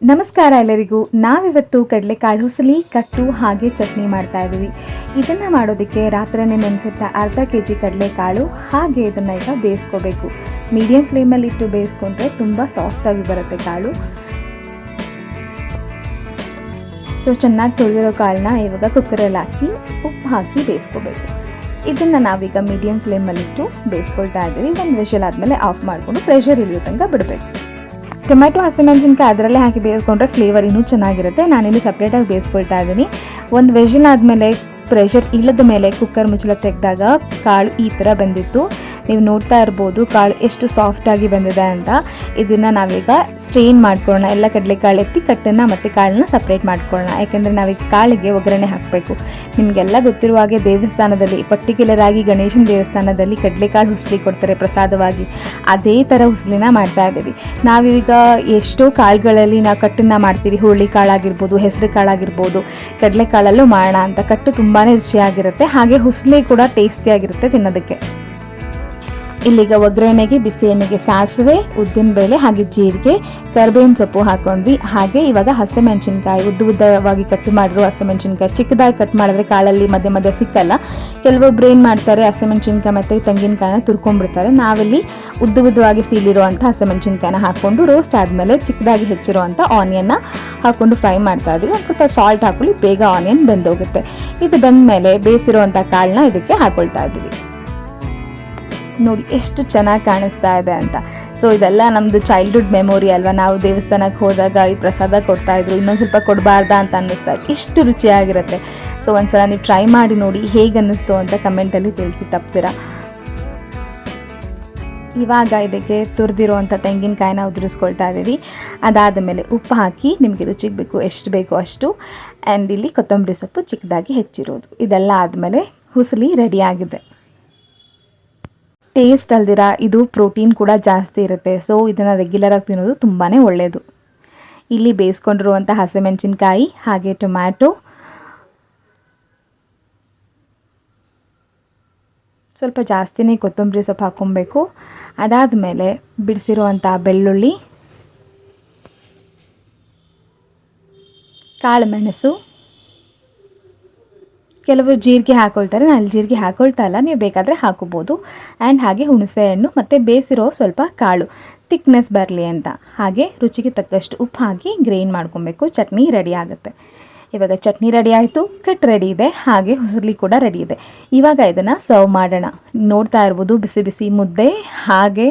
ನಮಸ್ಕಾರ ಎಲ್ಲರಿಗೂ. ನಾವಿವತ್ತು ಕಡಲೆಕಾಳು ಹುಸಲಿ ಕಟ್ಟು ಹಾಗೆ ಚಟ್ನಿ ಮಾಡ್ತಾ ಇದ್ದೀವಿ. ಇದನ್ನು ಮಾಡೋದಕ್ಕೆ ರಾತ್ರಿನೇ ನೆನೆಸಿಟ್ಟ ಅರ್ಧ ಕೆಜಿ ಕಡಲೆಕಾಳು ಹಾಗೆ ಇದನ್ನು ಈಗ ಬೇಯಿಸ್ಕೋಬೇಕು. ಮೀಡಿಯಂ ಫ್ಲೇಮಲ್ಲಿ ಇಟ್ಟು ಬೇಯಿಸ್ಕೊಂಡ್ರೆ ತುಂಬ ಸಾಫ್ಟಾಗಿ ಬರುತ್ತೆ ಕಾಳು. ಸೊ ಚೆನ್ನಾಗಿ ತೊಳೆದಿರೋ ಕಾಳನ್ನ ಇವಾಗ ಕುಕ್ಕರಲ್ಲಿ ಹಾಕಿ ಉಪ್ಪು ಹಾಕಿ ಬೇಯಿಸ್ಕೋಬೇಕು. ಇದನ್ನು ನಾವೀಗ ಮೀಡಿಯಂ ಫ್ಲೇಮಲ್ಲಿಟ್ಟು ಬೇಯಿಸ್ಕೊಳ್ತಾ ಇದ್ದೀವಿ. ಒಂದು ವಿಷಲ್ ಆದಮೇಲೆ ಆಫ್ ಮಾಡಿಕೊಂಡು ಪ್ರೆಷರ್ ಇಳಿಯೋ ತನಕ ಬಿಡಬೇಕು. ಟೊಮೆಟೊ ಹಸಿಮೆಣಸಿನ್ಕಾಯಿ ಅದರಲ್ಲೇ ಹಾಕಿ ಬೇಯಿಸ್ಕೊಂಡ್ರೆ ಫ್ಲೇವರ್ ಇನ್ನೂ ಚೆನ್ನಾಗಿರುತ್ತೆ. ನಾನಿಲ್ಲಿ ಸಪ್ರೇಟಾಗಿ ಬೇಯಿಸ್ಕೊಳ್ತಾ ಇದ್ದೀನಿ. ಒಂದು ವಿಷಲ್ ಆದಮೇಲೆ ಪ್ರೆಷರ್ ಇಳಿದ ಮೇಲೆ ಕುಕ್ಕರ್ ಮುಚ್ಚಳ ತೆಗೆದಾಗ ಕಾಳು ಈ ಥರ ಬಂದಿತ್ತು. ನೀವು ನೋಡ್ತಾ ಇರ್ಬೋದು ಕಾಳು ಎಷ್ಟು ಸಾಫ್ಟಾಗಿ ಬಂದಿದೆ ಅಂತ. ಇದನ್ನು ನಾವೀಗ ಸ್ಟ್ರೈನ್ ಮಾಡ್ಕೊಳ್ಳೋಣ. ಎಲ್ಲ ಕಡಲೆಕಾಳು ಎತ್ತಿ ಕಟ್ಟನ್ನು ಮತ್ತು ಕಾಳನ್ನ ಸಪ್ರೇಟ್ ಮಾಡ್ಕೊಳ್ಳೋಣ. ಯಾಕೆಂದರೆ ನಾವೀಗ ಕಾಳಿಗೆ ಒಗ್ಗರಣೆ ಹಾಕಬೇಕು. ನಿಮಗೆಲ್ಲ ಗೊತ್ತಿರುವ ಹಾಗೆ ದೇವಸ್ಥಾನದಲ್ಲಿ, ಪರ್ಟಿಕ್ಯುಲರ್ ಆಗಿ ಗಣೇಶನ ದೇವಸ್ಥಾನದಲ್ಲಿ ಕಡಲೆಕಾಳು ಹುಸ್ಲಿ ಕೊಡ್ತಾರೆ ಪ್ರಸಾದವಾಗಿ. ಅದೇ ಥರ ಹುಸ್ಲಿನ ಮಾಡ್ತಾ ಇದ್ದೀವಿ. ನಾವೀಗ ಎಷ್ಟೋ ಕಾಳುಗಳಲ್ಲಿ ನಾವು ಕಟ್ಟನ್ನು ಮಾಡ್ತೀವಿ. ಹುರುಳಿ ಕಾಳಾಗಿರ್ಬೋದು, ಹೆಸರು ಕಾಳಾಗಿರ್ಬೋದು, ಕಡಲೆಕಾಳಲ್ಲೂ ಮಾಡೋಣ ಅಂತ. ಕಟ್ಟು ತುಂಬಾ ರುಚಿಯಾಗಿರುತ್ತೆ, ಹಾಗೆ ಹುಸ್ಲಿ ಕೂಡ ಟೇಸ್ಟಿಯಾಗಿರುತ್ತೆ ತಿನ್ನೋದಕ್ಕೆ. ಇಲ್ಲಿಗ ಒಗ್ಗರಣೆಗೆ ಬಿಸಿ ಎಣ್ಣೆಗೆ ಸಾಸಿವೆ, ಉದ್ದಿನಬೇಳೆ ಹಾಗೆ ಜೀರಿಗೆ, ಕರಿಬೇವಿನ ಸೊಪ್ಪು ಹಾಕೊಂಡ್ವಿ. ಹಾಗೆ ಇವಾಗ ಹಸಿಮೆಣಸಿನ್ಕಾಯಿ ಉದ್ದವಾಗಿ ಕಟ್ ಮಾಡಿರೋ ಹಸಿಮೆಣಸಿನ್ಕಾಯಿ, ಚಿಕ್ಕದಾಗಿ ಕಟ್ ಮಾಡಿದ್ರೆ ಕಾಳಲ್ಲಿ ಮಧ್ಯೆ ಮಧ್ಯೆ ಸಿಕ್ಕಲ್ಲ. ಕೆಲವೊಬ್ರು ಏನು ಮಾಡ್ತಾರೆ, ಹಸಿಮೆಣಸಿನ್ಕಾಯಿ ಮತ್ತು ತೆಂಗಿನಕಾಯಿನ ತುರ್ಕೊಂಡ್ಬಿಡ್ತಾರೆ. ನಾವಿಲ್ಲಿ ಉದ್ದವಾಗಿ ಸೀಲಿರುವಂಥ ಹಸಿಮೆಣಸಿನ್ಕಾಯಿನ ಹಾಕ್ಕೊಂಡು ರೋಸ್ಟ್ ಆದಮೇಲೆ ಚಿಕ್ಕದಾಗಿ ಹೆಚ್ಚಿರುವಂಥ ಆನಿಯನ್ನ ಹಾಕ್ಕೊಂಡು ಫ್ರೈ ಮಾಡ್ತಾ ಇದ್ದೀವಿ. ಒಂದು ಸ್ವಲ್ಪ ಸಾಲ್ಟ್ ಹಾಕೊಳ್ಳಿ, ಬೇಗ ಆನಿಯನ್ ಬೆಂದೋಗುತ್ತೆ. ಇದು ಬೆಂದಮೇಲೆ ಬೇಯಿಸಿರುವಂಥ ಕಾಳನ್ನ ಇದಕ್ಕೆ ಹಾಕೊಳ್ತಾ ಇದ್ದೀವಿ. ನೋಡಿ ಎಷ್ಟು ಚೆನ್ನಾಗಿ ಕಾಣಿಸ್ತಾ ಇದೆ ಅಂತ. ಸೊ ಇದೆಲ್ಲ ನಮ್ಮದು ಚೈಲ್ಡ್ಹುಡ್ ಮೆಮೊರಿ ಅಲ್ವಾ. ನಾವು ದೇವಸ್ಥಾನಕ್ಕೆ ಹೋದಾಗ ಈ ಪ್ರಸಾದ ಕೊಡ್ತಾಯಿದ್ರು, ಇನ್ನೊಂದು ಸ್ವಲ್ಪ ಕೊಡಬಾರ್ದಾ ಅಂತ ಅನ್ನಿಸ್ತಾ ಇತ್ತು. ಇಷ್ಟು ರುಚಿಯಾಗಿರುತ್ತೆ. ಸೊ ಒಂದ್ಸಲ ನೀವು ಟ್ರೈ ಮಾಡಿ ನೋಡಿ ಹೇಗೆ ಅನ್ನಿಸ್ತು ಅಂತ ಕಮೆಂಟಲ್ಲಿ ತಿಳಿಸಿ ತಪ್ತೀರಾ. ಇವಾಗ ಇದಕ್ಕೆ ತುರಿದಿರುವಂಥ ತೆಂಗಿನಕಾಯಿನ ಉದುರಿಸ್ಕೊಳ್ತಾ ಇದ್ದೀವಿ. ಅದಾದ ಮೇಲೆ ಉಪ್ಪು ಹಾಕಿ ನಿಮಗೆ ರುಚಿಗೆ ಬೇಕು ಎಷ್ಟು ಬೇಕೋ ಅಷ್ಟು. ಆ್ಯಂಡ್ ಇಲ್ಲಿ ಕೊತ್ತಂಬರಿ ಸೊಪ್ಪು ಚಿಕ್ಕದಾಗಿ ಹೆಚ್ಚಿರೋದು. ಇದೆಲ್ಲ ಆದಮೇಲೆ ಹುಸಲಿ ರೆಡಿಯಾಗಿದೆ. ಟೇಸ್ಟ್ ಅಲ್ದಿರ ಇದು ಪ್ರೋಟೀನ್ ಕೂಡ ಜಾಸ್ತಿ ಇರುತ್ತೆ. ಸೊ ಇದನ್ನು ರೆಗ್ಯುಲರಾಗಿ ತಿನ್ನೋದು ತುಂಬಾ ಒಳ್ಳೆಯದು. ಇಲ್ಲಿ ಬೇಯಿಸ್ಕೊಂಡಿರುವಂಥ ಹಸಿಮೆಣಸಿನ್ಕಾಯಿ ಹಾಗೆ ಟೊಮ್ಯಾಟೊ, ಸ್ವಲ್ಪ ಜಾಸ್ತಿನೇ ಕೊತ್ತಂಬರಿ ಸೊಪ್ಪು ಹಾಕ್ಕೊಬೇಕು. ಅದಾದಮೇಲೆ ಬಿಡಿಸಿರುವಂಥ ಬೆಳ್ಳುಳ್ಳಿ, ಕಾಳು ಮೆಣಸು, ಕೆಲವರು ಜೀರಿಗೆ ಹಾಕ್ಕೊಳ್ತಾರೆ. ನಾನು ಜೀರಿಗೆ ಹಾಕ್ಕೊಳ್ತಾ ಇಲ್ಲ, ನೀವು ಬೇಕಾದರೆ ಹಾಕೋಬೋದು. ಆ್ಯಂಡ್ ಹಾಗೆ ಹುಣಸೆ ಹಣ್ಣು ಮತ್ತು ಬೇಯಿಸಿರೋ ಸ್ವಲ್ಪ ಕಾಳು ತಿಕ್ನೆಸ್ ಬರಲಿ ಅಂತ. ಹಾಗೆ ರುಚಿಗೆ ತಕ್ಕಷ್ಟು ಉಪ್ಪು ಹಾಕಿ ಗ್ರೈಂಡ್ ಮಾಡ್ಕೊಬೇಕು. ಚಟ್ನಿ ರೆಡಿ ಆಗುತ್ತೆ. ಇವಾಗ ಚಟ್ನಿ ರೆಡಿ ಆಯಿತು, ಕಟ್ ರೆಡಿ ಇದೆ, ಹಾಗೆ ಹುಸಲಿ ಕೂಡ ರೆಡಿ ಇದೆ. ಇವಾಗ ಇದನ್ನು ಸರ್ವ್ ಮಾಡೋಣ. ನೋಡ್ತಾ ಇರ್ಬೋದು ಬಿಸಿ ಬಿಸಿ ಮುದ್ದೆ ಹಾಗೆ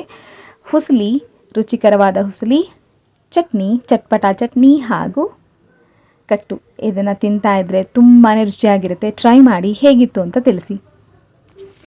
ಹುಸಲಿ, ರುಚಿಕರವಾದ ಹುಸಲಿ, ಚಟ್ನಿ, ಚಟ್ಪಟ ಚಟ್ನಿ ಹಾಗೂ ಕಟ್ಟು. ಇದನ್ನು ತಿಂತಾ ಇದ್ದರೆ ತುಂಬಾ ರುಚಿಯಾಗಿರುತ್ತೆ. ಟ್ರೈ ಮಾಡಿ ಹೇಗಿತ್ತು ಅಂತ ತಿಳಿಸಿ.